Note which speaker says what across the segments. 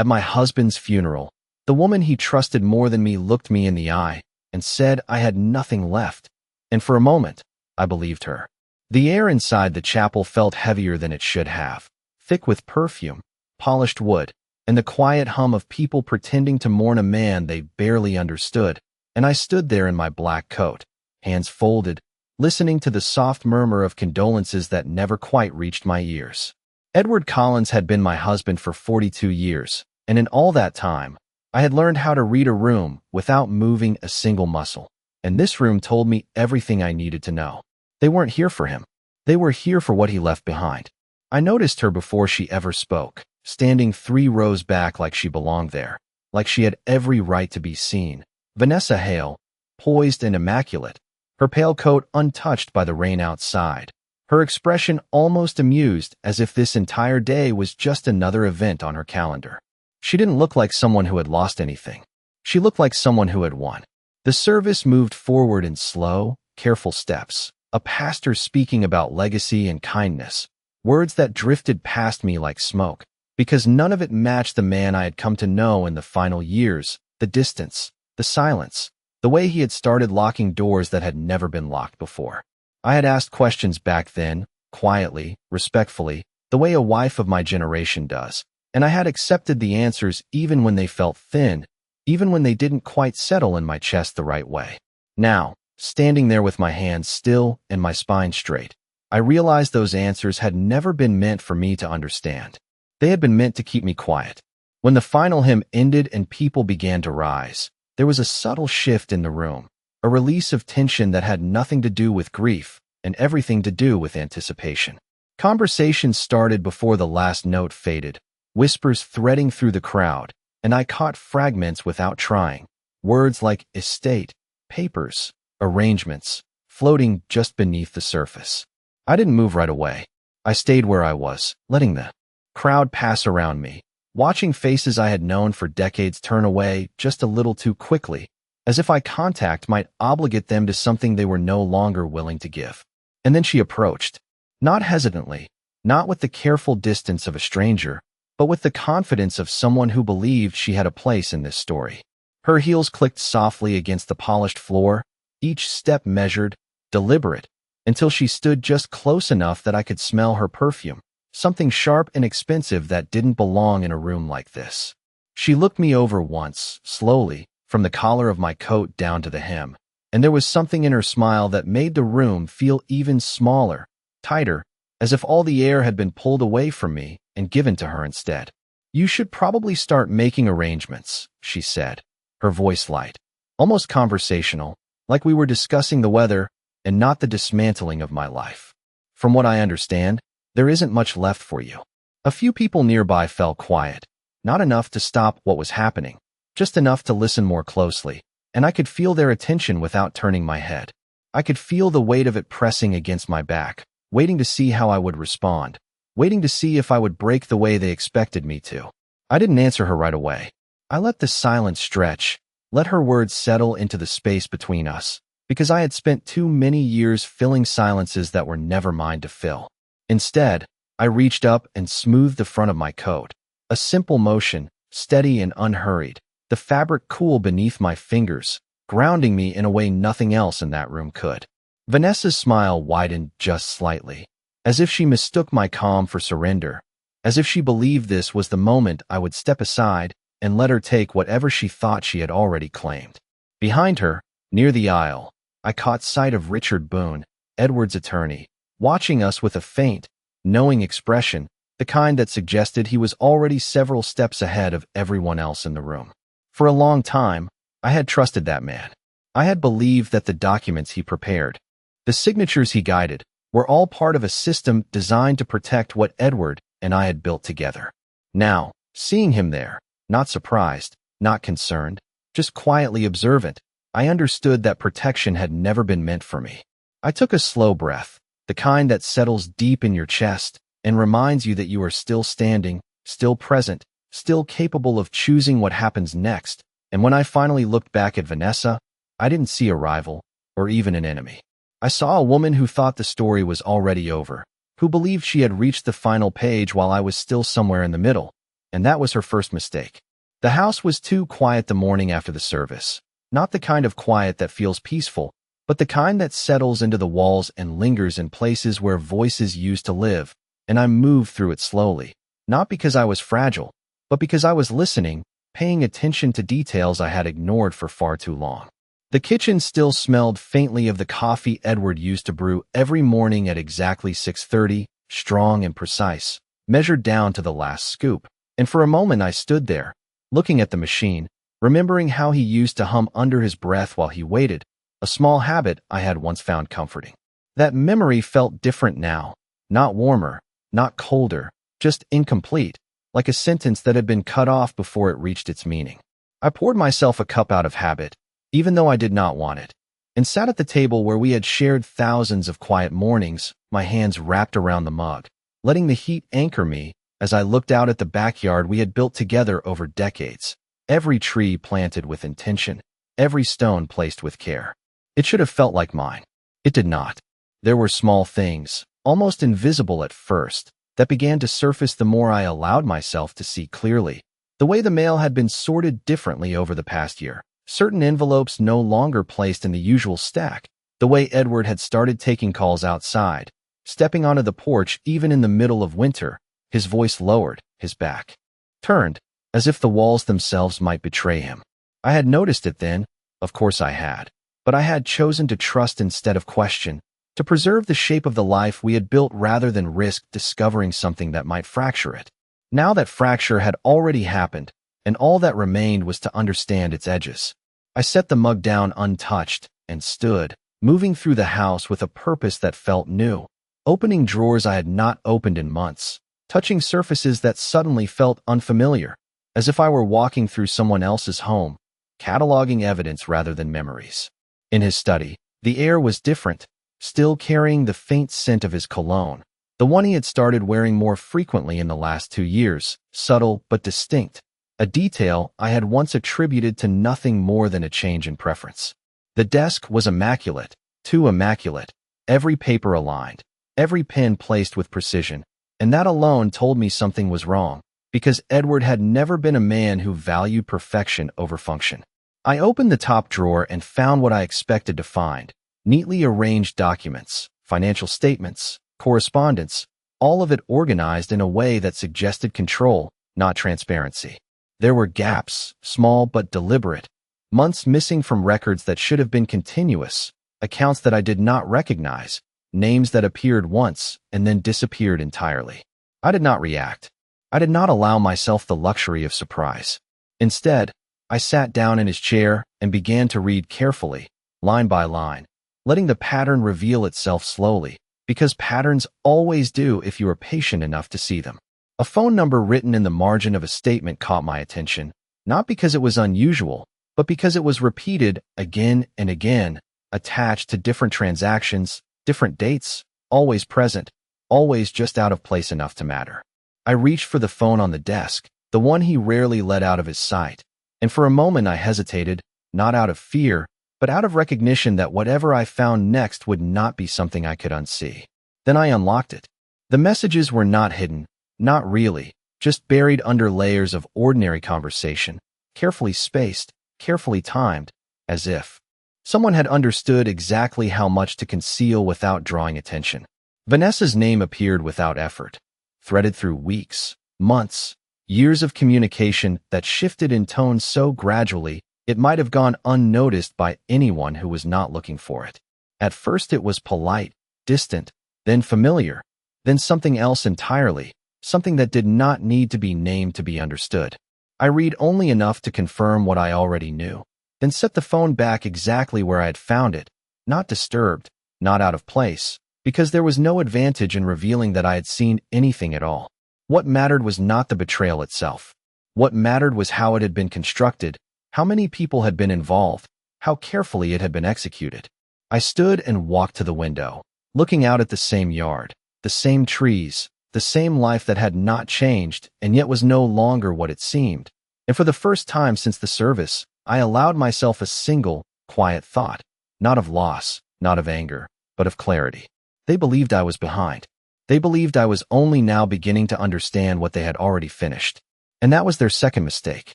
Speaker 1: At my husband's funeral, the woman he trusted more than me looked me in the eye and said I had nothing left. And for a moment, I believed her. The air inside the chapel felt heavier than it should have, thick with perfume, polished wood, and the quiet hum of people pretending to mourn a man they barely understood. And I stood there in my black coat, hands folded, listening to the soft murmur of condolences that never quite reached my ears. Edward Collins had been my husband for 42 years, and in all that time, I had learned how to read a room without moving a single muscle. And this room told me everything I needed to know. They weren't here for him. They were here for what he left behind. I noticed her before she ever spoke, standing 3 rows back like she belonged there, like she had every right to be seen. Vanessa Hale, poised and immaculate, her pale coat untouched by the rain outside, her expression almost amused, as if this entire day was just another event on her calendar. She didn't look like someone who had lost anything. She looked like someone who had won. The service moved forward in slow, careful steps, a pastor speaking about legacy and kindness, words that drifted past me like smoke, because none of it matched the man I had come to know in the final years, the distance, the silence, the way he had started locking doors that had never been locked before. I had asked questions back then, quietly, respectfully, the way a wife of my generation does, and I had accepted the answers even when they felt thin, even when they didn't quite settle in my chest the right way. Now, standing there with my hands still and my spine straight, I realized those answers had never been meant for me to understand. They had been meant to keep me quiet. When the final hymn ended and people began to rise, there was a subtle shift in the room, a release of tension that had nothing to do with grief and everything to do with anticipation. Conversations started before the last note faded, whispers threading through the crowd, and I caught fragments without trying, words like estate, papers, arrangements, floating just beneath the surface. I didn't move right away. I stayed where I was, letting the crowd pass around me, watching faces I had known for decades turn away just a little too quickly, as if eye contact might obligate them to something they were no longer willing to give. And then she approached, not hesitantly, not with the careful distance of a stranger, but with the confidence of someone who believed she had a place in this story. Her heels clicked softly against the polished floor, each step measured, deliberate, until she stood just close enough that I could smell her perfume, something sharp and expensive that didn't belong in a room like this. She looked me over once, slowly, from the collar of my coat down to the hem, and there was something in her smile that made the room feel even smaller, tighter, as if all the air had been pulled away from me and given to her instead. "You should probably start making arrangements," she said, her voice light, almost conversational, like we were discussing the weather and not the dismantling of my life. "From what I understand, there isn't much left for you." A few people nearby fell quiet, not enough to stop what was happening, just enough to listen more closely, and I could feel their attention without turning my head. I could feel the weight of it pressing against my back, waiting to see how I would respond, waiting to see if I would break the way they expected me to. I didn't answer her right away. I let the silence stretch, let her words settle into the space between us, because I had spent too many years filling silences that were never mine to fill. Instead, I reached up and smoothed the front of my coat, a simple motion, steady and unhurried, the fabric cool beneath my fingers, grounding me in a way nothing else in that room could. Vanessa's smile widened just slightly, as if she mistook my calm for surrender, as if she believed this was the moment I would step aside and let her take whatever she thought she had already claimed. Behind her, near the aisle, I caught sight of Richard Boone, Edward's attorney, watching us with a faint, knowing expression, the kind that suggested he was already several steps ahead of everyone else in the room. For a long time, I had trusted that man. I had believed that the documents he prepared, the signatures he guided, were all part of a system designed to protect what Edward and I had built together. Now, seeing him there, not surprised, not concerned, just quietly observant, I understood that protection had never been meant for me. I took a slow breath, the kind that settles deep in your chest and reminds you that you are still standing, still present, still capable of choosing what happens next. And when I finally looked back at Vanessa, I didn't see a rival or even an enemy. I saw a woman who thought the story was already over, who believed she had reached the final page while I was still somewhere in the middle, and that was her first mistake. The house was too quiet the morning after the service. Not the kind of quiet that feels peaceful, but the kind that settles into the walls and lingers in places where voices used to live, and I moved through it slowly. Not because I was fragile, but because I was listening, paying attention to details I had ignored for far too long. The kitchen still smelled faintly of the coffee Edward used to brew every morning at exactly 6:30, strong and precise, measured down to the last scoop. And for a moment I stood there, looking at the machine, remembering how he used to hum under his breath while he waited, a small habit I had once found comforting. That memory felt different now, not warmer, not colder, just incomplete, like a sentence that had been cut off before it reached its meaning. I poured myself a cup out of habit, even though I did not want it, and sat at the table where we had shared thousands of quiet mornings, my hands wrapped around the mug, letting the heat anchor me as I looked out at the backyard we had built together over decades. Every tree planted with intention, every stone placed with care. It should have felt like mine. It did not. There were small things, almost invisible at first, that began to surface the more I allowed myself to see clearly. The way the mail had been sorted differently over the past year. Certain envelopes no longer placed in the usual stack. The way Edward had started taking calls outside, stepping onto the porch even in the middle of winter, his voice lowered, his back turned, as if the walls themselves might betray him. I had noticed it then, of course I had, but I had chosen to trust instead of question, to preserve the shape of the life we had built rather than risk discovering something that might fracture it. Now that fracture had already happened, and all that remained was to understand its edges. I set the mug down untouched and stood, moving through the house with a purpose that felt new, opening drawers I had not opened in months, touching surfaces that suddenly felt unfamiliar, as if I were walking through someone else's home, cataloging evidence rather than memories. In his study, the air was different, still carrying the faint scent of his cologne, the one he had started wearing more frequently in the last 2 years, subtle but distinct, a detail I had once attributed to nothing more than a change in preference. The desk was immaculate, too immaculate, every paper aligned, every pen placed with precision, and that alone told me something was wrong, because Edward had never been a man who valued perfection over function. I opened the top drawer and found what I expected to find: neatly arranged documents, financial statements, correspondence, all of it organized in a way that suggested control, not transparency. There were gaps, small but deliberate, months missing from records that should have been continuous, accounts that I did not recognize, names that appeared once and then disappeared entirely. I did not react. I did not allow myself the luxury of surprise. Instead, I sat down in his chair and began to read carefully, line by line, letting the pattern reveal itself slowly, because patterns always do if you are patient enough to see them. A phone number written in the margin of a statement caught my attention, not because it was unusual, but because it was repeated again and again, attached to different transactions, different dates, always present, always just out of place enough to matter. I reached for the phone on the desk, the one he rarely let out of his sight, and for a moment I hesitated, not out of fear, but out of recognition that whatever I found next would not be something I could unsee. Then I unlocked it. The messages were not hidden, not really, just buried under layers of ordinary conversation, carefully spaced, carefully timed, as if someone had understood exactly how much to conceal without drawing attention. Vanessa's name appeared without effort, threaded through weeks, months, years of communication that shifted in tone so gradually it might have gone unnoticed by anyone who was not looking for it. At first it was polite, distant, then familiar, then something else entirely, something that did not need to be named to be understood. I read only enough to confirm what I already knew, then set the phone back exactly where I had found it, not disturbed, not out of place, because there was no advantage in revealing that I had seen anything at all. What mattered was not the betrayal itself. What mattered was how it had been constructed, how many people had been involved, how carefully it had been executed. I stood and walked to the window, looking out at the same yard, the same trees, the same life that had not changed and yet was no longer what it seemed. And for the first time since the service, I allowed myself a single, quiet thought, not of loss, not of anger, but of clarity. They believed I was behind. They believed I was only now beginning to understand what they had already finished. And that was their second mistake.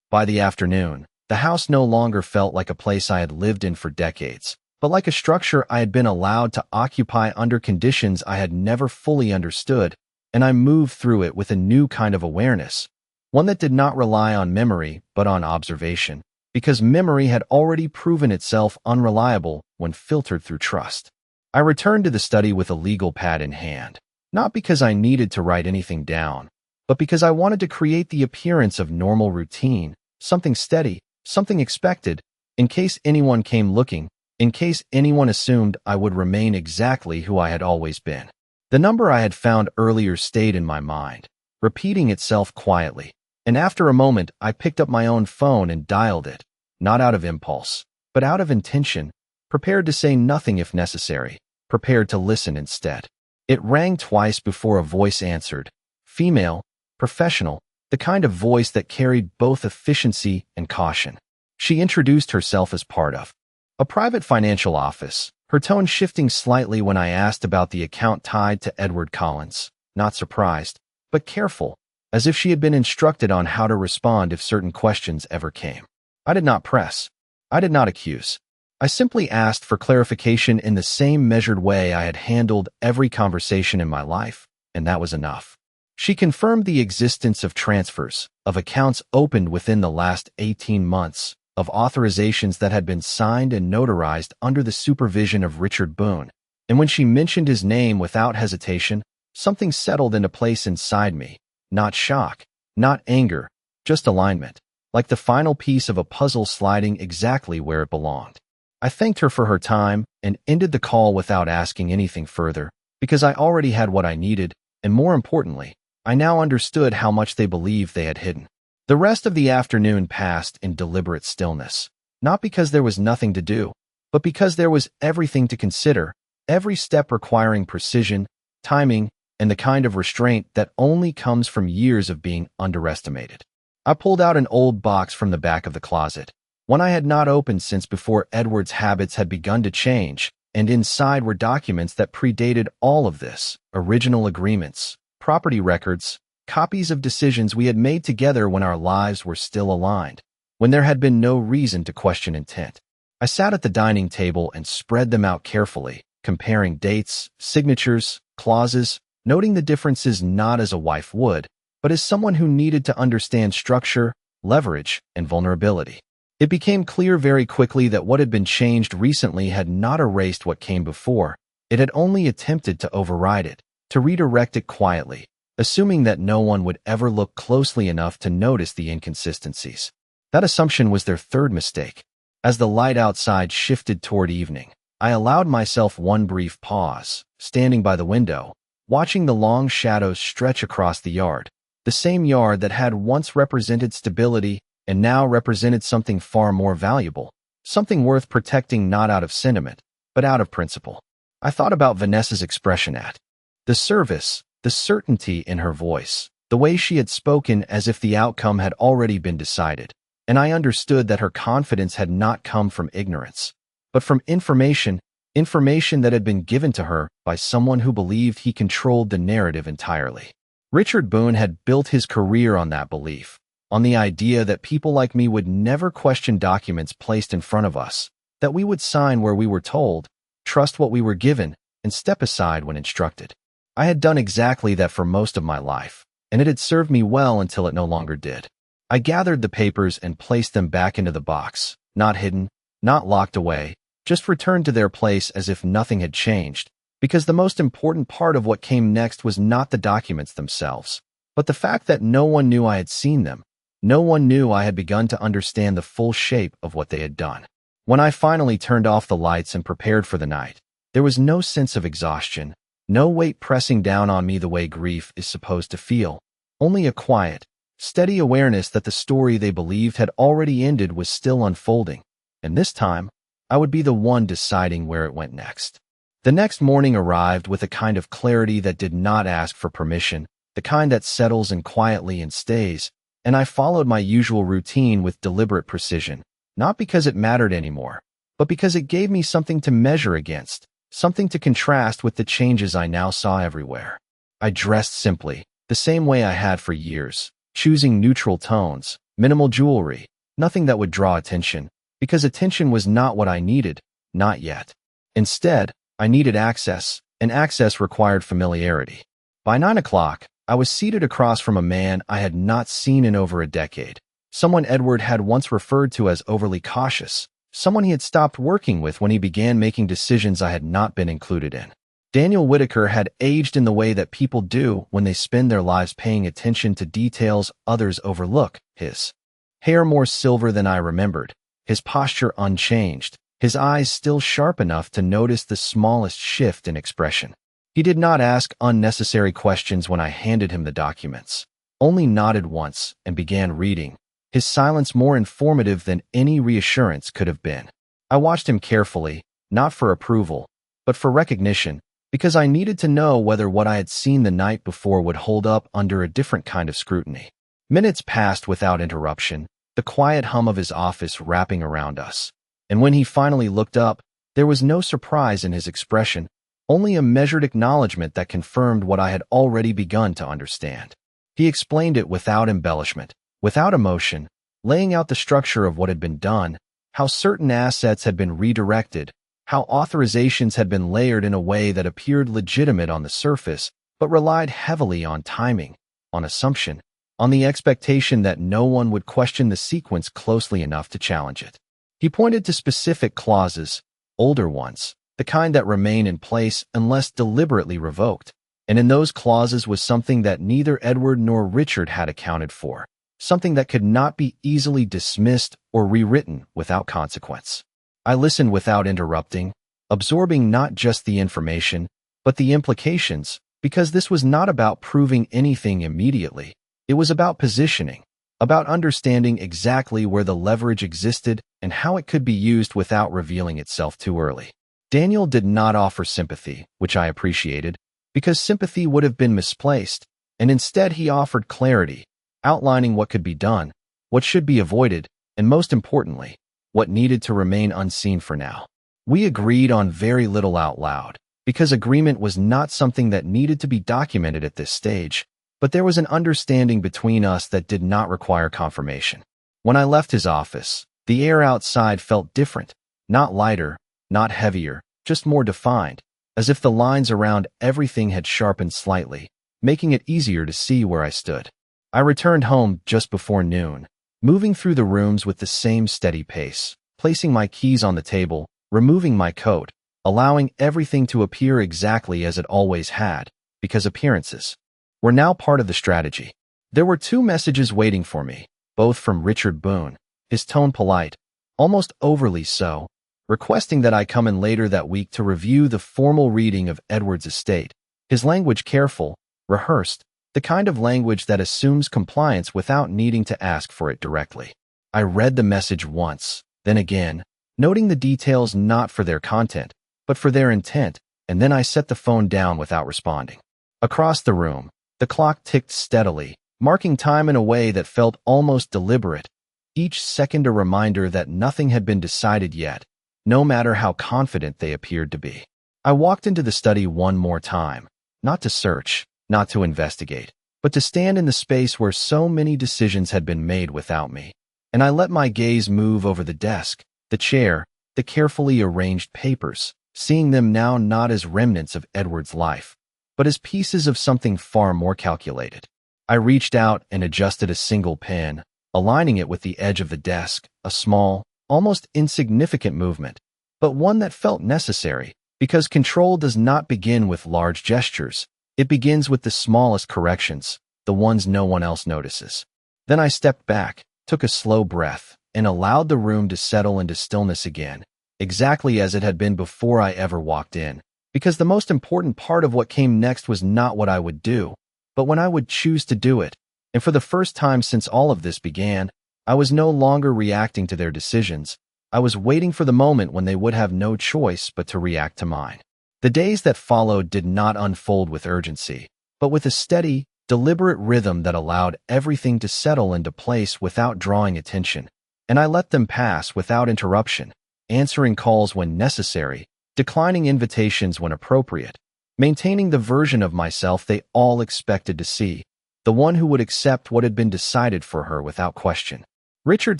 Speaker 1: By the afternoon, the house no longer felt like a place I had lived in for decades, but like a structure I had been allowed to occupy under conditions I had never fully understood, and I moved through it with a new kind of awareness, one that did not rely on memory but on observation, because memory had already proven itself unreliable when filtered through trust. I returned to the study with a legal pad in hand, not because I needed to write anything down, but because I wanted to create the appearance of normal routine, something steady, something expected, in case anyone came looking, in case anyone assumed I would remain exactly who I had always been. The number I had found earlier stayed in my mind, repeating itself quietly, and after a moment I picked up my own phone and dialed it, not out of impulse, but out of intention, prepared to say nothing if necessary, prepared to listen instead. It rang twice before a voice answered, female, professional, the kind of voice that carried both efficiency and caution. She introduced herself as part of a private financial office, her tone shifting slightly when I asked about the account tied to Edward Collins, not surprised, but careful, as if she had been instructed on how to respond if certain questions ever came. I did not press. I did not accuse. I simply asked for clarification in the same measured way I had handled every conversation in my life, and that was enough. She confirmed the existence of transfers, of accounts opened within the last 18 months, of authorizations that had been signed and notarized under the supervision of Richard Boone, and when she mentioned his name without hesitation, something settled into place inside me, not shock, not anger, just alignment, like the final piece of a puzzle sliding exactly where it belonged. I thanked her for her time and ended the call without asking anything further, because I already had what I needed, and more importantly, I now understood how much they believed they had hidden. The rest of the afternoon passed in deliberate stillness, not because there was nothing to do, but because there was everything to consider, every step requiring precision, timing, and the kind of restraint that only comes from years of being underestimated. I pulled out an old box from the back of the closet, one I had not opened since before Edward's habits had begun to change, and inside were documents that predated all of this, original agreements, property records, copies of decisions we had made together when our lives were still aligned, when there had been no reason to question intent. I sat at the dining table and spread them out carefully, comparing dates, signatures, clauses, noting the differences not as a wife would, but as someone who needed to understand structure, leverage, and vulnerability. It became clear very quickly that what had been changed recently had not erased what came before. It had only attempted to override it, to redirect it quietly, assuming that no one would ever look closely enough to notice the inconsistencies. That assumption was their third mistake. As the light outside shifted toward evening, I allowed myself one brief pause, standing by the window, watching the long shadows stretch across the yard, the same yard that had once represented stability and now represented something far more valuable, something worth protecting not out of sentiment, but out of principle. I thought about Vanessa's expression at the service, the certainty in her voice, the way she had spoken as if the outcome had already been decided, and I understood that her confidence had not come from ignorance, but from information that had been given to her by someone who believed he controlled the narrative entirely. Richard Boone had built his career on that belief, on the idea that people like me would never question documents placed in front of us, that we would sign where we were told, trust what we were given, and step aside when instructed. I had done exactly that for most of my life, and it had served me well until it no longer did. I gathered the papers and placed them back into the box, not hidden, not locked away, just returned to their place as if nothing had changed, because the most important part of what came next was not the documents themselves, but the fact that no one knew I had seen them. No one knew I had begun to understand the full shape of what they had done. When I finally turned off the lights and prepared for the night, there was no sense of exhaustion, no weight pressing down on me the way grief is supposed to feel, only a quiet, steady awareness that the story they believed had already ended was still unfolding, and this time, I would be the one deciding where it went next. The next morning arrived with a kind of clarity that did not ask for permission, the kind that settles in quietly and stays, and I followed my usual routine with deliberate precision, not because it mattered anymore, but because it gave me something to measure against, something to contrast with the changes I now saw everywhere. I dressed simply, the same way I had for years, choosing neutral tones, minimal jewelry, nothing that would draw attention, because attention was not what I needed, not yet. Instead, I needed access, and access required familiarity. By 9 o'clock, I was seated across from a man I had not seen in over a decade, someone Edward had once referred to as overly cautious, someone he had stopped working with when he began making decisions I had not been included in. Daniel Whitaker had aged in the way that people do when they spend their lives paying attention to details others overlook, his hair more silver than I remembered, his posture unchanged, his eyes still sharp enough to notice the smallest shift in expression. He did not ask unnecessary questions when I handed him the documents, only nodded once and began reading, his silence more informative than any reassurance could have been. I watched him carefully, not for approval, but for recognition, because I needed to know whether what I had seen the night before would hold up under a different kind of scrutiny. Minutes passed without interruption, the quiet hum of his office wrapping around us. And when he finally looked up, there was no surprise in his expression, only a measured acknowledgement that confirmed what I had already begun to understand. He explained it without embellishment, without emotion, laying out the structure of what had been done, how certain assets had been redirected, how authorizations had been layered in a way that appeared legitimate on the surface, but relied heavily on timing, on assumption, on the expectation that no one would question the sequence closely enough to challenge it. He pointed to specific clauses, older ones, the kind that remain in place unless deliberately revoked, and in those clauses was something that neither Edward nor Richard had accounted for, something that could not be easily dismissed or rewritten without consequence. I listened without interrupting, absorbing not just the information, but the implications, because this was not about proving anything immediately. It was about positioning, about understanding exactly where the leverage existed and how it could be used without revealing itself too early. Daniel did not offer sympathy, which I appreciated, because sympathy would have been misplaced, and instead he offered clarity, outlining what could be done, what should be avoided, and most importantly, what needed to remain unseen for now. We agreed on very little out loud, because agreement was not something that needed to be documented at this stage, but there was an understanding between us that did not require confirmation. When I left his office, the air outside felt different, not lighter, not heavier, just more defined, as if the lines around everything had sharpened slightly, making it easier to see where I stood. I returned home just before noon, moving through the rooms with the same steady pace, placing my keys on the table, removing my coat, allowing everything to appear exactly as it always had, because appearances were now part of the strategy. There were 2 messages waiting for me, both from Richard Boone, his tone polite, almost overly so, requesting that I come in later that week to review the formal reading of Edward's estate, his language careful, rehearsed, the kind of language that assumes compliance without needing to ask for it directly. I read the message once, then again, noting the details not for their content, but for their intent, and then I set the phone down without responding. Across the room, the clock ticked steadily, marking time in a way that felt almost deliberate, each second a reminder that nothing had been decided yet, no matter how confident they appeared to be. I walked into the study one more time, not to search, not to investigate, but to stand in the space where so many decisions had been made without me, and I let my gaze move over the desk, the chair, the carefully arranged papers, seeing them now not as remnants of Edward's life, but as pieces of something far more calculated. I reached out and adjusted a single pen, aligning it with the edge of the desk, a small, almost insignificant movement, but one that felt necessary, because control does not begin with large gestures. It begins with the smallest corrections, the ones no one else notices. Then I stepped back, took a slow breath, and allowed the room to settle into stillness again, exactly as it had been before I ever walked in, because the most important part of what came next was not what I would do, but when I would choose to do it. And for the first time since all of this began, I was no longer reacting to their decisions. I was waiting for the moment when they would have no choice but to react to mine. The days that followed did not unfold with urgency, but with a steady, deliberate rhythm that allowed everything to settle into place without drawing attention, and I let them pass without interruption, answering calls when necessary, declining invitations when appropriate, maintaining the version of myself they all expected to see, the one who would accept what had been decided for her without question. Richard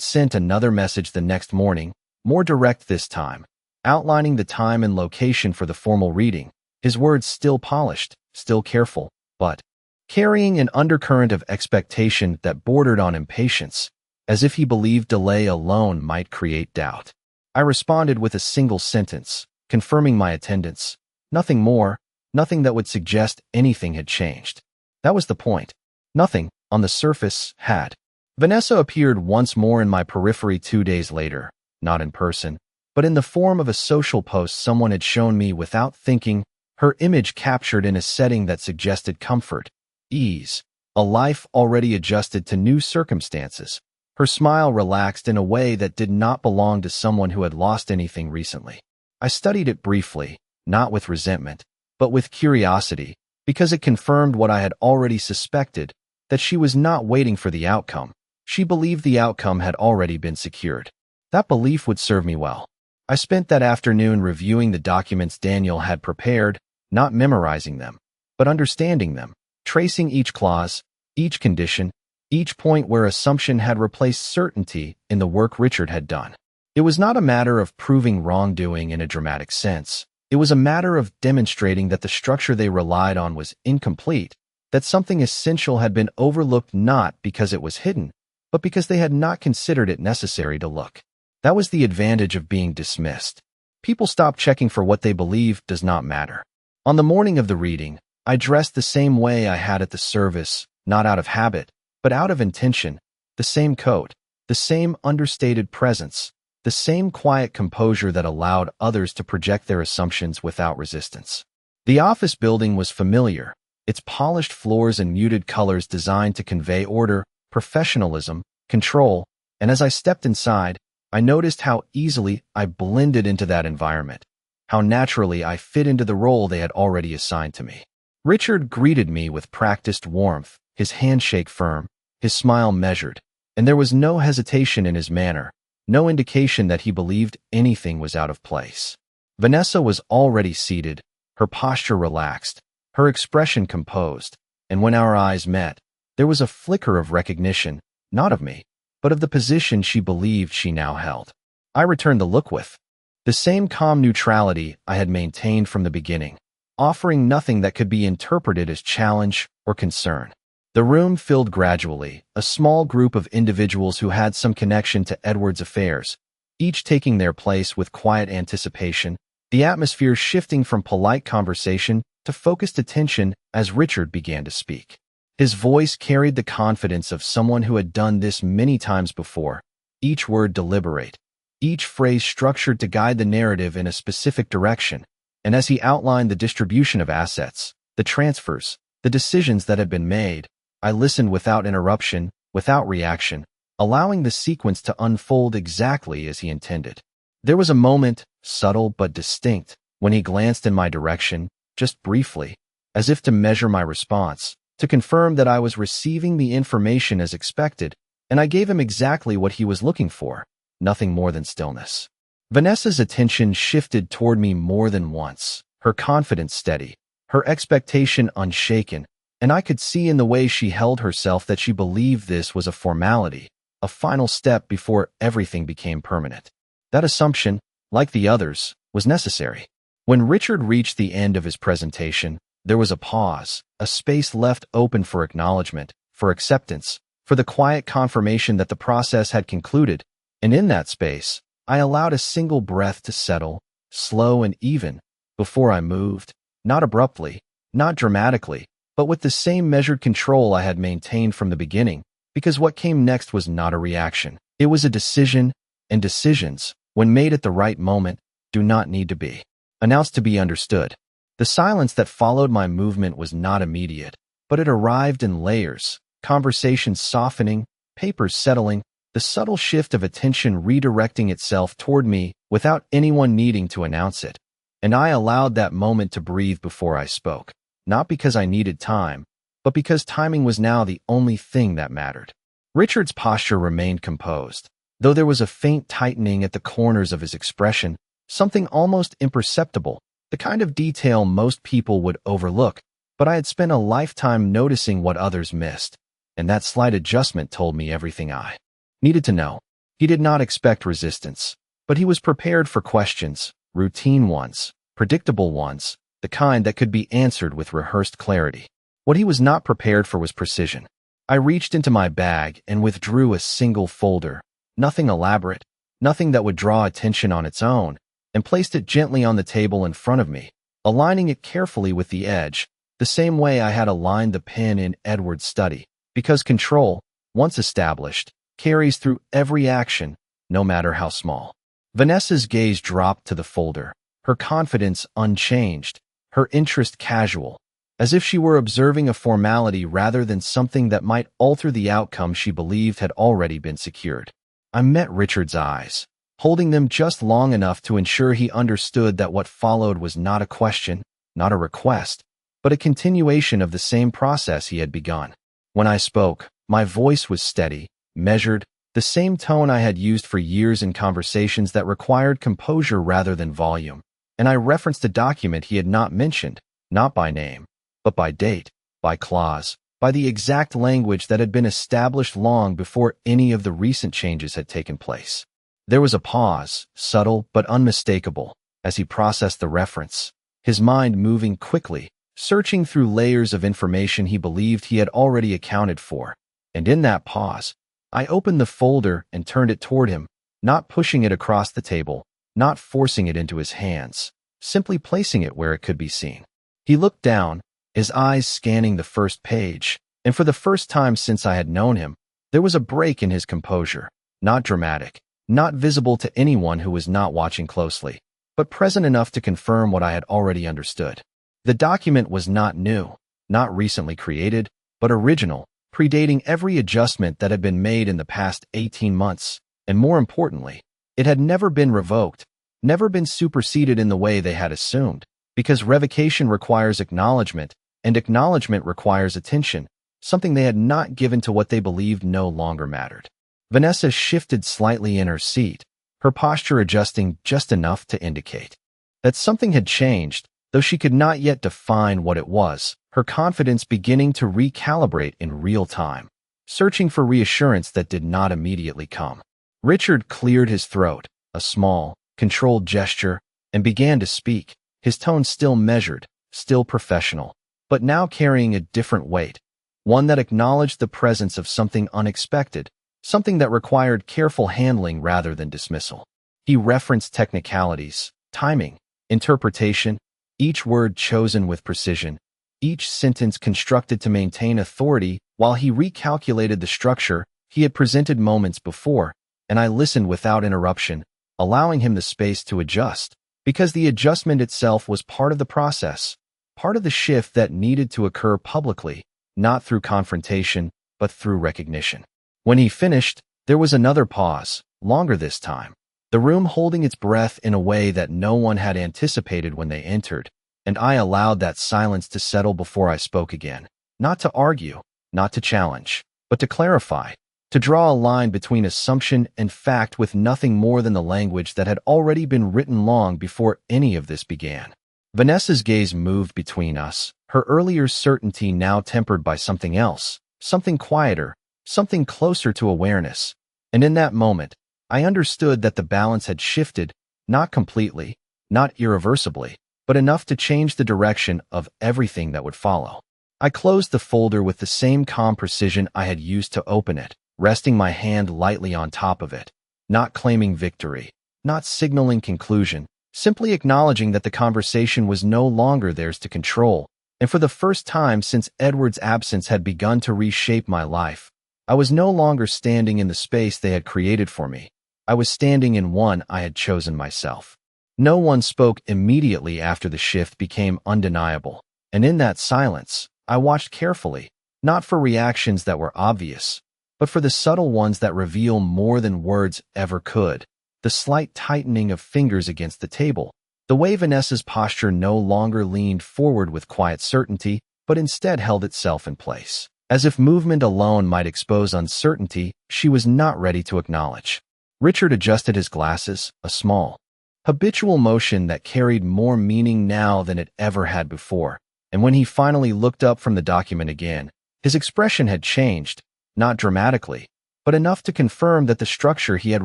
Speaker 1: sent another message the next morning, more direct this time, outlining the time and location for the formal reading, his words still polished, still careful, but carrying an undercurrent of expectation that bordered on impatience, as if he believed delay alone might create doubt. I responded with a single sentence, confirming my attendance. Nothing more, nothing that would suggest anything had changed. That was the point. Nothing, on the surface, had. Vanessa appeared once more in my periphery 2 days later, not in person, but in the form of a social post someone had shown me without thinking, her image captured in a setting that suggested comfort, ease, a life already adjusted to new circumstances. Her smile relaxed in a way that did not belong to someone who had lost anything recently. I studied it briefly, not with resentment, but with curiosity, because it confirmed what I had already suspected, that she was not waiting for the outcome. She believed the outcome had already been secured. That belief would serve me well. I spent that afternoon reviewing the documents Daniel had prepared, not memorizing them, but understanding them, tracing each clause, each condition, each point where assumption had replaced certainty in the work Richard had done. It was not a matter of proving wrongdoing in a dramatic sense. It was a matter of demonstrating that the structure they relied on was incomplete, that something essential had been overlooked not because it was hidden, but because they had not considered it necessary to look. That was the advantage of being dismissed. People stop checking for what they believe does not matter. On the morning of the reading, I dressed the same way I had at the service, not out of habit, but out of intention, the same coat, the same understated presence, the same quiet composure that allowed others to project their assumptions without resistance. The office building was familiar, its polished floors and muted colors designed to convey order, professionalism, control, and as I stepped inside, I noticed how easily I blended into that environment, how naturally I fit into the role they had already assigned to me. Richard greeted me with practiced warmth, his handshake firm, his smile measured, and there was no hesitation in his manner, no indication that he believed anything was out of place. Vanessa was already seated, her posture relaxed, her expression composed, and when our eyes met, there was a flicker of recognition, not of me, but of the position she believed she now held. I returned the look with the same calm neutrality I had maintained from the beginning, offering nothing that could be interpreted as challenge or concern. The room filled gradually, a small group of individuals who had some connection to Edward's affairs, each taking their place with quiet anticipation, the atmosphere shifting from polite conversation to focused attention as Richard began to speak. His voice carried the confidence of someone who had done this many times before, each word deliberate, each phrase structured to guide the narrative in a specific direction, and as he outlined the distribution of assets, the transfers, the decisions that had been made, I listened without interruption, without reaction, allowing the sequence to unfold exactly as he intended. There was a moment, subtle but distinct, when he glanced in my direction, just briefly, as if to measure my response, to confirm that I was receiving the information as expected, and I gave him exactly what he was looking for, nothing more than stillness. Vanessa's attention shifted toward me more than once, her confidence steady, her expectation unshaken, and I could see in the way she held herself that she believed this was a formality, a final step before everything became permanent. That assumption, like the others, was necessary. When Richard reached the end of his presentation, there was a pause, a space left open for acknowledgement, for acceptance, for the quiet confirmation that the process had concluded, and in that space, I allowed a single breath to settle, slow and even, before I moved, not abruptly, not dramatically, but with the same measured control I had maintained from the beginning, because what came next was not a reaction. It was a decision, and decisions, when made at the right moment, do not need to be announced to be understood. The silence that followed my movement was not immediate, but it arrived in layers, conversations softening, papers settling, the subtle shift of attention redirecting itself toward me without anyone needing to announce it. And I allowed that moment to breathe before I spoke, not because I needed time, but because timing was now the only thing that mattered. Richard's posture remained composed, though there was a faint tightening at the corners of his expression, something almost imperceptible, the kind of detail most people would overlook, but I had spent a lifetime noticing what others missed, and that slight adjustment told me everything I needed to know. He did not expect resistance, but he was prepared for questions, routine ones, predictable ones, the kind that could be answered with rehearsed clarity. What he was not prepared for was precision. I reached into my bag and withdrew a single folder, nothing elaborate, nothing that would draw attention on its own, and placed it gently on the table in front of me, aligning it carefully with the edge, the same way I had aligned the pen in Edward's study, because control, once established, carries through every action, no matter how small. Vanessa's gaze dropped to the folder, her confidence unchanged, her interest casual, as if she were observing a formality rather than something that might alter the outcome she believed had already been secured. I met Richard's eyes, holding them just long enough to ensure he understood that what followed was not a question, not a request, but a continuation of the same process he had begun. When I spoke, my voice was steady, measured, the same tone I had used for years in conversations that required composure rather than volume, and I referenced a document he had not mentioned, not by name, but by date, by clause, by the exact language that had been established long before any of the recent changes had taken place. There was a pause, subtle but unmistakable, as he processed the reference, his mind moving quickly, searching through layers of information he believed he had already accounted for. And in that pause, I opened the folder and turned it toward him, not pushing it across the table, not forcing it into his hands, simply placing it where it could be seen. He looked down, his eyes scanning the first page, and for the first time since I had known him, there was a break in his composure, not dramatic, not visible to anyone who was not watching closely, but present enough to confirm what I had already understood. The document was not new, not recently created, but original, predating every adjustment that had been made in the past 18 months, and more importantly, it had never been revoked, never been superseded in the way they had assumed, because revocation requires acknowledgement, and acknowledgement requires attention, something they had not given to what they believed no longer mattered. Vanessa shifted slightly in her seat, her posture adjusting just enough to indicate that something had changed, though she could not yet define what it was, her confidence beginning to recalibrate in real time, searching for reassurance that did not immediately come. Richard cleared his throat, a small, controlled gesture, and began to speak, his tone still measured, still professional, but now carrying a different weight, one that acknowledged the presence of something unexpected, something that required careful handling rather than dismissal. He referenced technicalities, timing, interpretation, each word chosen with precision, each sentence constructed to maintain authority while he recalculated the structure he had presented moments before, and I listened without interruption, allowing him the space to adjust, because the adjustment itself was part of the process, part of the shift that needed to occur publicly, not through confrontation, but through recognition. When he finished, there was another pause, longer this time, the room holding its breath in a way that no one had anticipated when they entered, and I allowed that silence to settle before I spoke again, not to argue, not to challenge, but to clarify, to draw a line between assumption and fact with nothing more than the language that had already been written long before any of this began. Vanessa's gaze moved between us, her earlier certainty now tempered by something else, something quieter, something closer to awareness, and in that moment, I understood that the balance had shifted, not completely, not irreversibly, but enough to change the direction of everything that would follow. I closed the folder with the same calm precision I had used to open it, resting my hand lightly on top of it, not claiming victory, not signaling conclusion, simply acknowledging that the conversation was no longer theirs to control, and for the first time since Edward's absence had begun to reshape my life, I was no longer standing in the space they had created for me. I was standing in one I had chosen myself. No one spoke immediately after the shift became undeniable, and in that silence, I watched carefully, not for reactions that were obvious, but for the subtle ones that reveal more than words ever could. The slight tightening of fingers against the table, the way Vanessa's posture no longer leaned forward with quiet certainty, but instead held itself in place, as if movement alone might expose uncertainty she was not ready to acknowledge. Richard adjusted his glasses, a small, habitual motion that carried more meaning now than it ever had before, and when he finally looked up from the document again, his expression had changed, not dramatically, but enough to confirm that the structure he had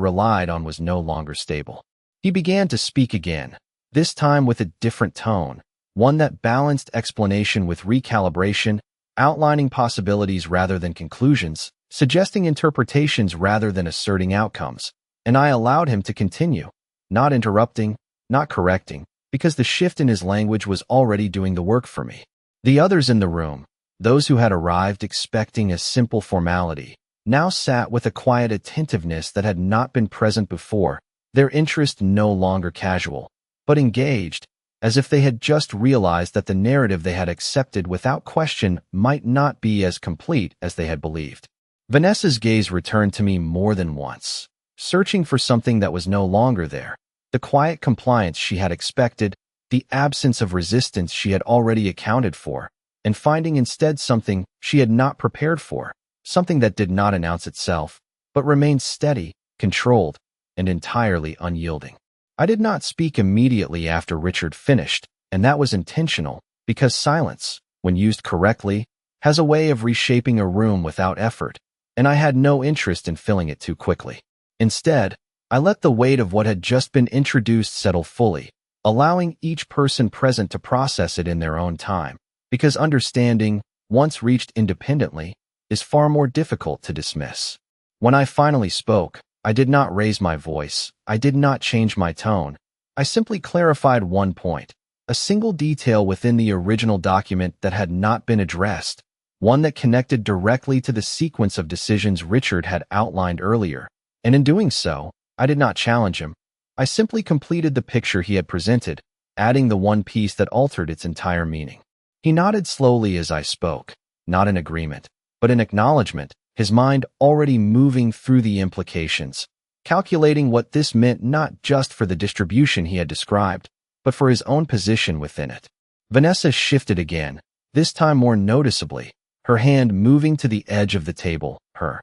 Speaker 1: relied on was no longer stable. He began to speak again, this time with a different tone, one that balanced explanation with recalibration, outlining possibilities rather than conclusions, suggesting interpretations rather than asserting outcomes, and I allowed him to continue, not interrupting, not correcting, because the shift in his language was already doing the work for me. The others in the room, those who had arrived expecting a simple formality, now sat with a quiet attentiveness that had not been present before, their interest no longer casual, but engaged, as if they had just realized that the narrative they had accepted without question might not be as complete as they had believed. Vanessa's gaze returned to me more than once, searching for something that was no longer there. The quiet compliance she had expected, the absence of resistance she had already accounted for, and finding instead something she had not prepared for, something that did not announce itself, but remained steady, controlled, and entirely unyielding. I did not speak immediately after Richard finished, and that was intentional, because silence, when used correctly, has a way of reshaping a room without effort, and I had no interest in filling it too quickly. Instead, I let the weight of what had just been introduced settle fully, allowing each person present to process it in their own time, because understanding, once reached independently, is far more difficult to dismiss. When I finally spoke, I did not raise my voice, I did not change my tone, I simply clarified one point, a single detail within the original document that had not been addressed, one that connected directly to the sequence of decisions Richard had outlined earlier, and in doing so, I did not challenge him. I simply completed the picture he had presented, adding the one piece that altered its entire meaning. He nodded slowly as I spoke, not in agreement, but in acknowledgement, his mind already moving through the implications, calculating what this meant not just for the distribution he had described, but for his own position within it. Vanessa shifted again, this time more noticeably, her hand moving to the edge of the table, her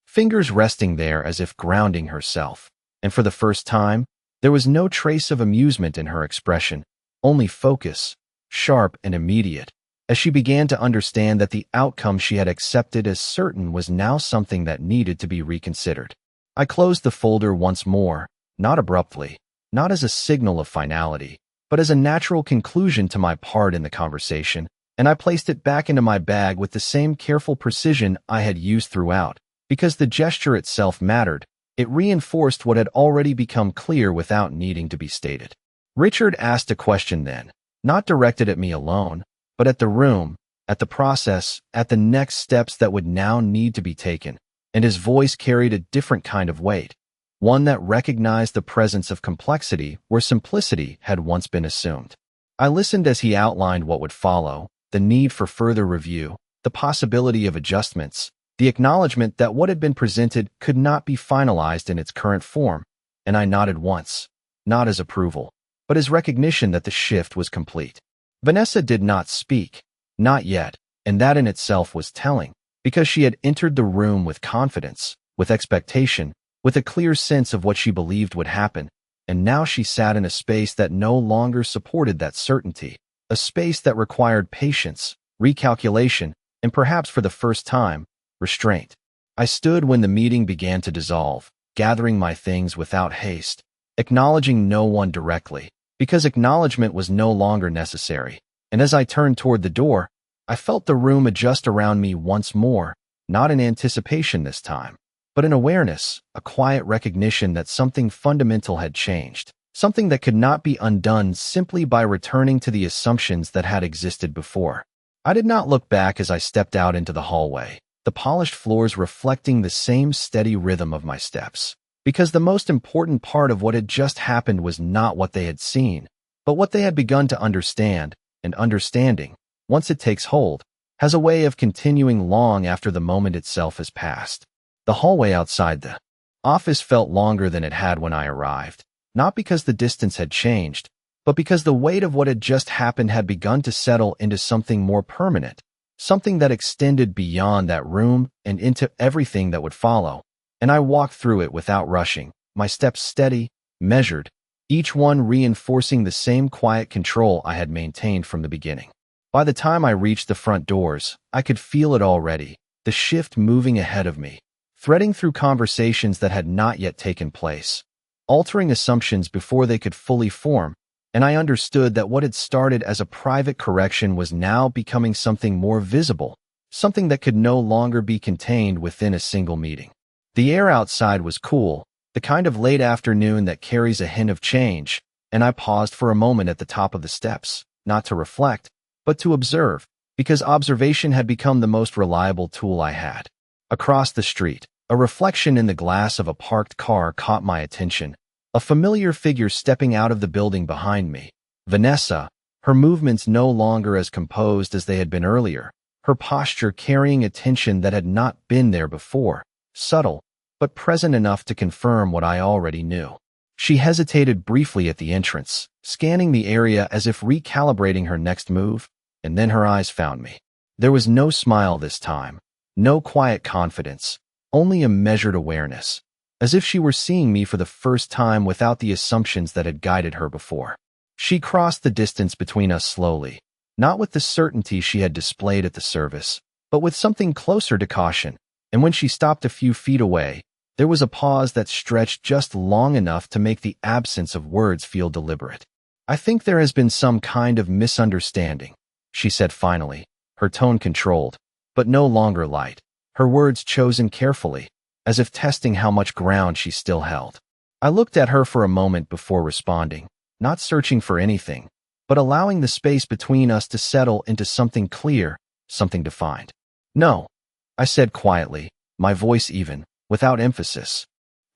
Speaker 1: fingers resting there as if grounding herself. And for the first time, there was no trace of amusement in her expression, only focus, sharp and immediate, as she began to understand that the outcome she had accepted as certain was now something that needed to be reconsidered. I closed the folder once more, not abruptly, not as a signal of finality, but as a natural conclusion to my part in the conversation, and I placed it back into my bag with the same careful precision I had used throughout, because the gesture itself mattered. It reinforced what had already become clear without needing to be stated. Richard asked a question then, not directed at me alone, but at the room, at the process, at the next steps that would now need to be taken, and his voice carried a different kind of weight, one that recognized the presence of complexity where simplicity had once been assumed. I listened as he outlined what would follow, the need for further review, the possibility of adjustments, the acknowledgement that what had been presented could not be finalized in its current form, and I nodded once, not as approval, but as recognition that the shift was complete. Vanessa did not speak, not yet, and that in itself was telling, because she had entered the room with confidence, with expectation, with a clear sense of what she believed would happen, and now she sat in a space that no longer supported that certainty, a space that required patience, recalculation, and perhaps for the first time, restraint. I stood when the meeting began to dissolve, gathering my things without haste, acknowledging no one directly, because acknowledgement was no longer necessary, and as I turned toward the door, I felt the room adjust around me once more, not in anticipation this time, but in awareness, a quiet recognition that something fundamental had changed, something that could not be undone simply by returning to the assumptions that had existed before. I did not look back as I stepped out into the hallway, the polished floors reflecting the same steady rhythm of my steps, because the most important part of what had just happened was not what they had seen, but what they had begun to understand, and understanding, once it takes hold, has a way of continuing long after the moment itself has passed. The hallway outside the office felt longer than it had when I arrived, not because the distance had changed, but because the weight of what had just happened had begun to settle into something more permanent, something that extended beyond that room and into everything that would follow, and I walked through it without rushing, my steps steady, measured, each one reinforcing the same quiet control I had maintained from the beginning. By the time I reached the front doors, I could feel it already, the shift moving ahead of me, threading through conversations that had not yet taken place, altering assumptions before they could fully form, and I understood that what had started as a private correction was now becoming something more visible, something that could no longer be contained within a single meeting. The air outside was cool, the kind of late afternoon that carries a hint of change, and I paused for a moment at the top of the steps, not to reflect, but to observe, because observation had become the most reliable tool I had. Across the street, a reflection in the glass of a parked car caught my attention, a familiar figure stepping out of the building behind me. Vanessa, her movements no longer as composed as they had been earlier, her posture carrying a tension that had not been there before, subtle, but present enough to confirm what I already knew. She hesitated briefly at the entrance, scanning the area as if recalibrating her next move, and then her eyes found me. There was no smile this time, no quiet confidence, only a measured awareness, as if she were seeing me for the first time without the assumptions that had guided her before. She crossed the distance between us slowly, not with the certainty she had displayed at the service, but with something closer to caution, and when she stopped a few feet away, there was a pause that stretched just long enough to make the absence of words feel deliberate. "I think there has been some kind of misunderstanding," she said finally, her tone controlled, but no longer light, her words chosen carefully, as if testing how much ground she still held. I looked at her for a moment before responding, not searching for anything, but allowing the space between us to settle into something clear, something defined. "No," I said quietly, my voice even, without emphasis.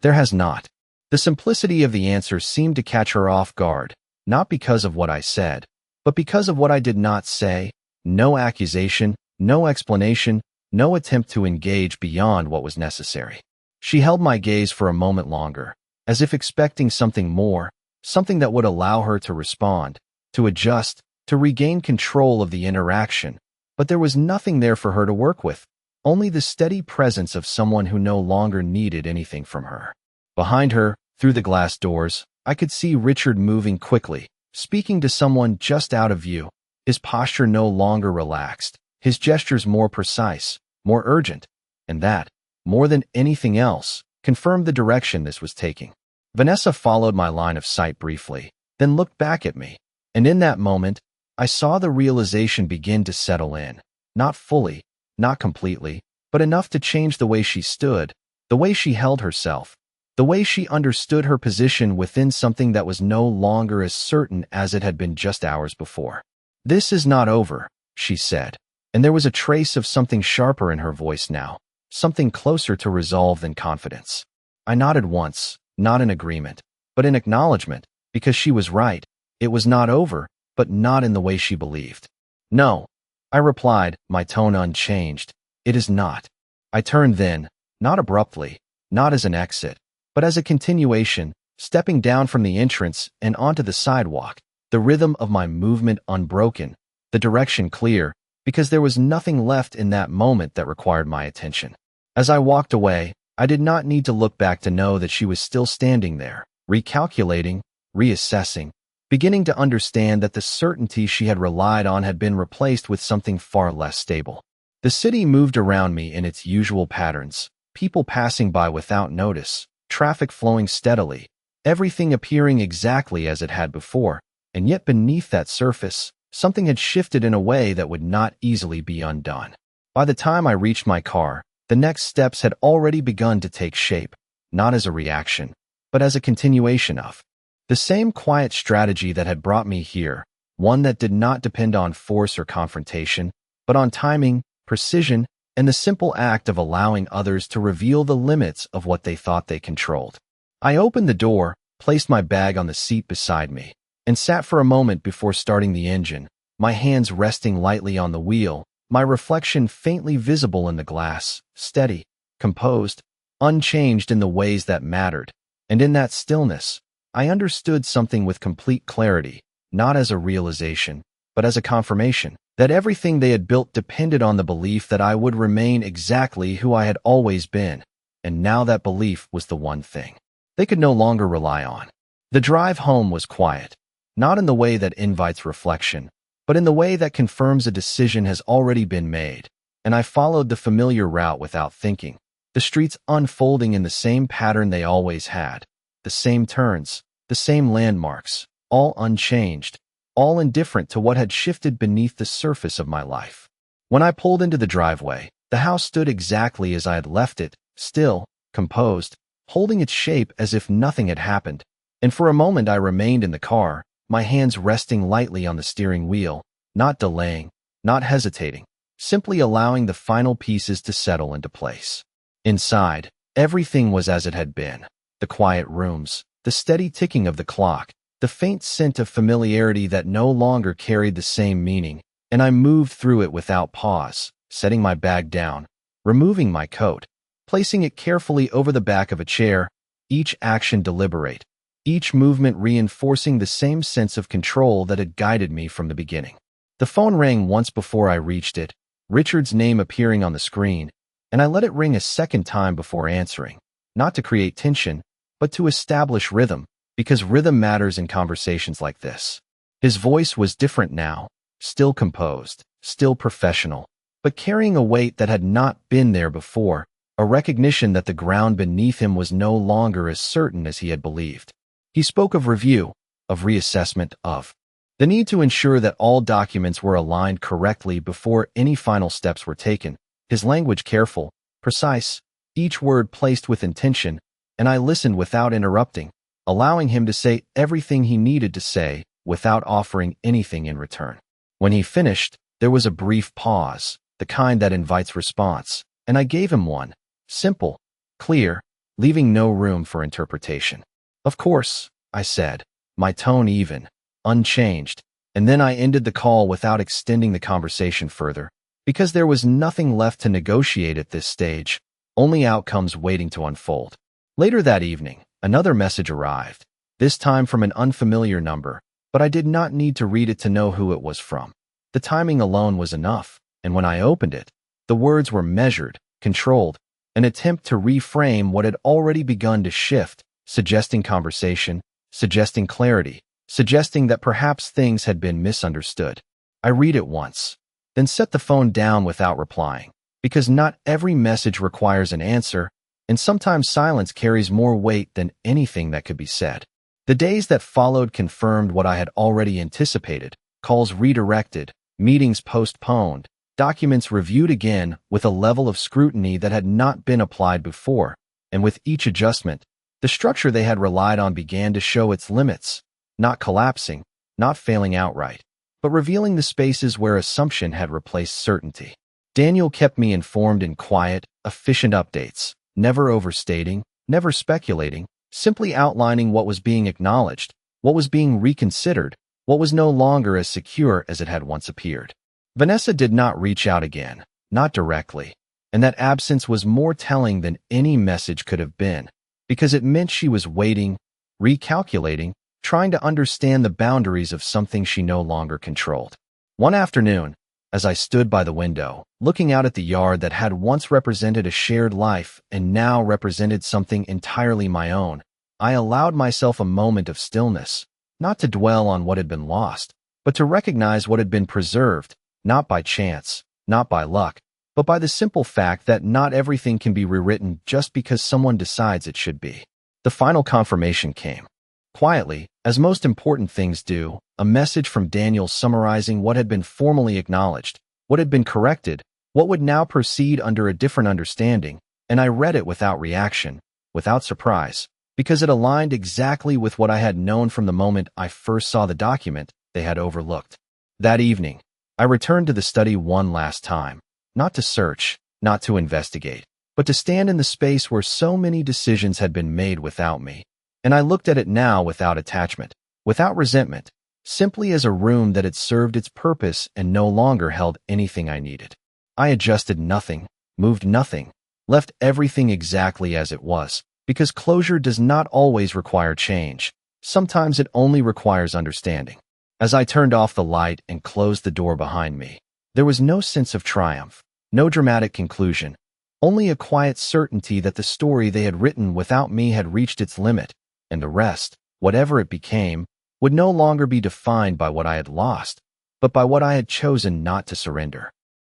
Speaker 1: "There has not." The simplicity of the answer seemed to catch her off guard, not because of what I said, but because of what I did not say. No accusation, no explanation, no attempt to engage beyond what was necessary. She held my gaze for a moment longer, as if expecting something more, something that would allow her to respond, to adjust, to regain control of the interaction, but there was nothing there for her to work with, only the steady presence of someone who no longer needed anything from her. Behind her, through the glass doors, I could see Richard moving quickly, speaking to someone just out of view, his posture no longer relaxed, his gestures more precise, more urgent, and that, more than anything else, confirmed the direction this was taking. Vanessa followed my line of sight briefly, then looked back at me, and in that moment, I saw the realization begin to settle in, not fully, not completely, but enough to change the way she stood, the way she held herself, the way she understood her position within something that was no longer as certain as it had been just hours before. "This is not over," she said, and there was a trace of something sharper in her voice now, something closer to resolve than confidence. I nodded once, not in agreement, but in acknowledgement, because she was right. It was not over, but not in the way she believed. "No," I replied, my tone unchanged. "It is not." I turned then, not abruptly, not as an exit, but as a continuation, stepping down from the entrance and onto the sidewalk, the rhythm of my movement unbroken, the direction clear, because there was nothing left in that moment that required my attention. As I walked away, I did not need to look back to know that she was still standing there, recalculating, reassessing, beginning to understand that the certainty she had relied on had been replaced with something far less stable. The city moved around me in its usual patterns, people passing by without notice, traffic flowing steadily, everything appearing exactly as it had before, and yet beneath that surface, something had shifted in a way that would not easily be undone. By the time I reached my car, the next steps had already begun to take shape, not as a reaction, but as a continuation of the same quiet strategy that had brought me here, one that did not depend on force or confrontation, but on timing, precision, and the simple act of allowing others to reveal the limits of what they thought they controlled. I opened the door, placed my bag on the seat beside me, and sat for a moment before starting the engine, my hands resting lightly on the wheel, my reflection faintly visible in the glass, steady, composed, unchanged in the ways that mattered, and in that stillness, I understood something with complete clarity, not as a realization, but as a confirmation, that everything they had built depended on the belief that I would remain exactly who I had always been, and now that belief was the one thing they could no longer rely on. The drive home was quiet, not in the way that invites reflection, but in the way that confirms a decision has already been made, and I followed the familiar route without thinking, the streets unfolding in the same pattern they always had, the same turns, the same landmarks, all unchanged, all indifferent to what had shifted beneath the surface of my life. When I pulled into the driveway, the house stood exactly as I had left it, still, composed, holding its shape as if nothing had happened, and for a moment I remained in the car, my hands resting lightly on the steering wheel, not delaying, not hesitating, simply allowing the final pieces to settle into place. Inside, everything was as it had been. The quiet rooms, the steady ticking of the clock, the faint scent of familiarity that no longer carried the same meaning, and I moved through it without pause, setting my bag down, removing my coat, placing it carefully over the back of a chair, each action deliberate, each movement reinforcing the same sense of control that had guided me from the beginning. The phone rang once before I reached it, Richard's name appearing on the screen, and I let it ring a second time before answering, not to create tension, but to establish rhythm, because rhythm matters in conversations like this. His voice was different now, still composed, still professional, but carrying a weight that had not been there before, a recognition that the ground beneath him was no longer as certain as he had believed. He spoke of review, of reassessment, of the need to ensure that all documents were aligned correctly before any final steps were taken, his language careful, precise, each word placed with intention, and I listened without interrupting, allowing him to say everything he needed to say without offering anything in return. When he finished, there was a brief pause, the kind that invites response, and I gave him one, simple, clear, leaving no room for interpretation. "Of course," I said, my tone even, unchanged, and then I ended the call without extending the conversation further, because there was nothing left to negotiate at this stage, only outcomes waiting to unfold. Later that evening, another message arrived, this time from an unfamiliar number, but I did not need to read it to know who it was from. The timing alone was enough, and when I opened it, the words were measured, controlled, an attempt to reframe what had already begun to shift, suggesting conversation, suggesting clarity, suggesting that perhaps things had been misunderstood. I read it once, then set the phone down without replying, because not every message requires an answer, and sometimes silence carries more weight than anything that could be said. The days that followed confirmed what I had already anticipated, calls redirected, meetings postponed, documents reviewed again with a level of scrutiny that had not been applied before, and with each adjustment, the structure they had relied on began to show its limits, not collapsing, not failing outright, but revealing the spaces where assumption had replaced certainty. Daniel kept me informed in quiet, efficient updates, never overstating, never speculating, simply outlining what was being acknowledged, what was being reconsidered, what was no longer as secure as it had once appeared. Vanessa did not reach out again, not directly, and that absence was more telling than any message could have been, because it meant she was waiting, recalculating, trying to understand the boundaries of something she no longer controlled. One afternoon, as I stood by the window, looking out at the yard that had once represented a shared life and now represented something entirely my own, I allowed myself a moment of stillness, not to dwell on what had been lost, but to recognize what had been preserved, not by chance, not by luck, but by the simple fact that not everything can be rewritten just because someone decides it should be. The final confirmation came. Quietly, as most important things do, a message from Daniel summarizing what had been formally acknowledged, what had been corrected, what would now proceed under a different understanding, and I read it without reaction, without surprise, because it aligned exactly with what I had known from the moment I first saw the document they had overlooked. That evening, I returned to the study one last time, not to search, not to investigate, but to stand in the space where so many decisions had been made without me. And I looked at it now without attachment, without resentment, simply as a room that had served its purpose and no longer held anything I needed. I adjusted nothing, moved nothing, left everything exactly as it was, because closure does not always require change. Sometimes it only requires understanding. As I turned off the light and closed the door behind me, there was no sense of triumph, no dramatic conclusion, only a quiet certainty that the story they had written without me had reached its limit, and the rest, whatever it became, would no longer be defined by what I had lost, but by what I had chosen not to surrender.